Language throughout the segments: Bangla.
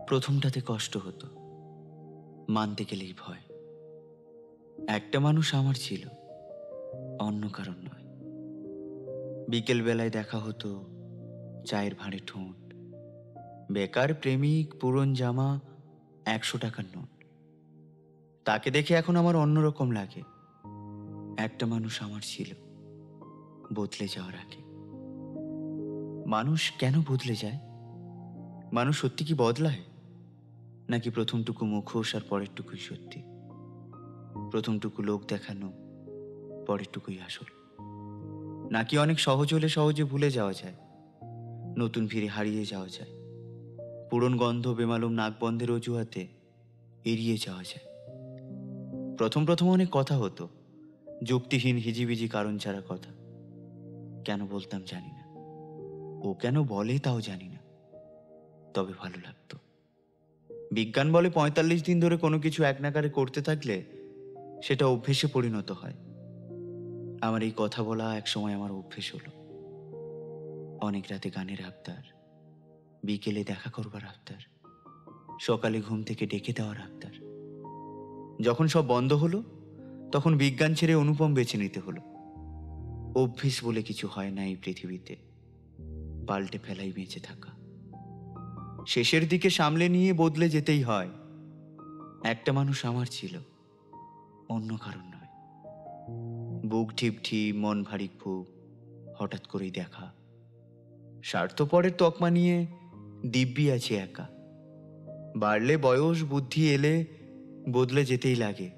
প্রথমটাতে কষ্ট হতো, মানতে গেলেই ভয়। একটা মানুষ আমার ছিল, অন্য কারণ নয়। বিকেল বেলায় দেখা হতো, চায়ের ভাঁড়ে ঠোঁট, বেকার প্রেমিক, পুরন জামা, 100 টাকার নোট। তাকে দেখে এখন আমার অন্যরকম লাগে। একটা মানুষ আমার ছিল, বদলে যাওয়ার আগে। মানুষ কেন বদলে যায়? মানুষ সত্যি কি বদলায়, নাকি প্রথমটুকু মুখোশ আর পরেরটুকুই সত্যি? প্রথমটুকু লোক দেখানো, পরেরটুকুই আসল? নাকি অনেক সহজ হলে সহজে ভুলে যাওয়া যায়, নতুন ভিড়ে হারিয়ে যাওয়া যায়, পুরন গন্ধ বেমালুম নাকবন্ধের অজুহাতে এড়িয়ে যাওয়া যায়? প্রথম প্রথম অনেক কথা হতো, যুক্তিহীন হিজিবিজি কারণ ছাড়া কথা। কেন বলতাম জানি না, ও কেন বলে তাও জানি না, তবে ভালো লাগতো। বিজ্ঞান বলে ৪৫ দিন ধরে কোনো কিছু এক নাগারে করতে থাকলে সেটা অভ্যেসে পরিণত হয়। আমার এই কথা বলা একসময় আমার অভ্যেস হলো। অনেক রাতে গানের আবদার, বিকেলে দেখা করবার আবদার, সকালে ঘুম থেকে ডেকে দেওয়ার আবদার। যখন সব বন্ধ হলো, তখন বিজ্ঞান ছেড়ে অনুপম বেছে নিতে হলো। অভ্যেস বলে কিছু হয় না এই পৃথিবীতে, পাল্টে ফেলাই বেঁচে থাকা। শেষের দিকে সামলে নিয়ে বদলে যেতেই হয়। একটা মানুষ আমার ছিল, অন্য কারণ নয়। বুক ঢিপ ঢিপ, মন ভারী খুব, হঠাৎ করেই দেখা। স্বার্থপরের তকমা নিয়ে দিব্যি আছি একা। বাড়লে বয়স, বুদ্ধি এলে বদলে যেতেই লাগে।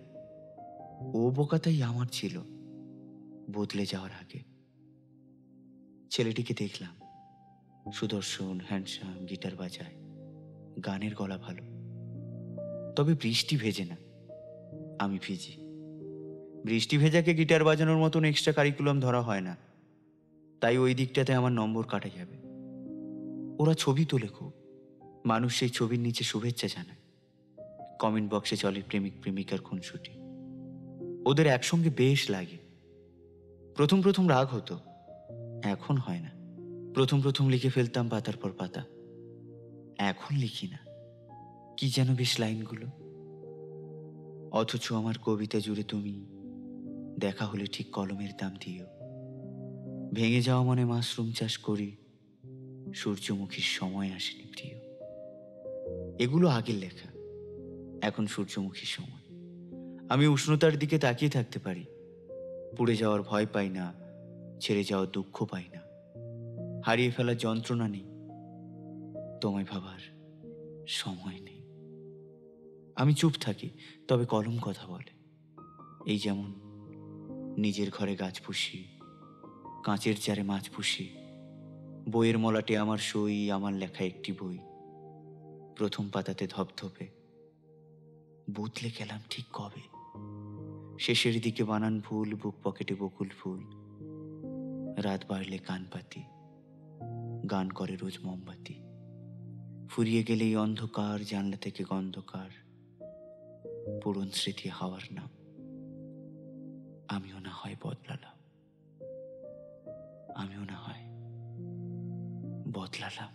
ও বোকাতাই আমার ছিল, বদলে যাওয়ার আগে। ছেলেটিকে দেখলাম, সুদর্শন, হ্যান্ডসাম, গিটার বাজায়, গানের গলা ভালো। তবে বৃষ্টি ভেজে না, আমি ভিজি। বৃষ্টি ভেজাকে গিটার বাজানোর মতন এক্সট্রা কারিকুলাম ধরা হয় না, তাই ওই দিকটাতে আমার নম্বর কাটা যাবে। ওরা ছবি তোলে খুব, মানুষ সেই ছবির নিচে শুভেচ্ছা জানায়। কমেন্ট বক্সে চলে প্রেমিক প্রেমিকার খুনসুটি। ওদের একসঙ্গে বেশ লাগে। প্রথম প্রথম রাগ হতো, এখন হয় না। প্রথম প্রথম লিখে ফেলতাম পাতার পর পাতা, এখন লিখি না। কি যেন বেশ লাইনগুলো, অথচ আমার কবিতা জুড়ে তুমি, দেখা হলে ঠিক কলমের দাম দিও। ভেঙে যাওয়া মনে মাশরুম চাষ করি, সূর্যমুখীর সময় আসেনি প্রিয়। এগুলো আগের লেখা, এখন সূর্যমুখীর সময়। আমি উষ্ণতার দিকে তাকিয়ে থাকতে পারি, পুড়ে যাওয়ার ভয় পাই না, ছেড়ে যাওয়ার দুঃখ পাই না, হারিয়ে ফেলার যন্ত্রণা নেই, তোমায় ভাবার সময় নেই। আমি চুপ থাকি, তবে কলম কথা বলে। এই যেমন নিজের ঘরে গাছ পুষি, কাঁচের জারে মাছ পুষি, বইয়ের মলাটে আমার সই, আমার লেখা একটি বই। প্রথম পাতাতে ধপধপে, বদলে গেলাম ঠিক কবে? শেষের দিকে বানান ভুল, বুক পকেটে বকুল ফুল। রাত বাড়লে কান পাতি, গান করে রোজ মোমবাতি। ফুরিয়ে গেলেই অন্ধকার, জানলা থেকে গন্ধকার, পুরন স্মৃতি হাওয়ার নাম। আমিও না হয় বদলালাম, আমিও না হয় বদলালাম।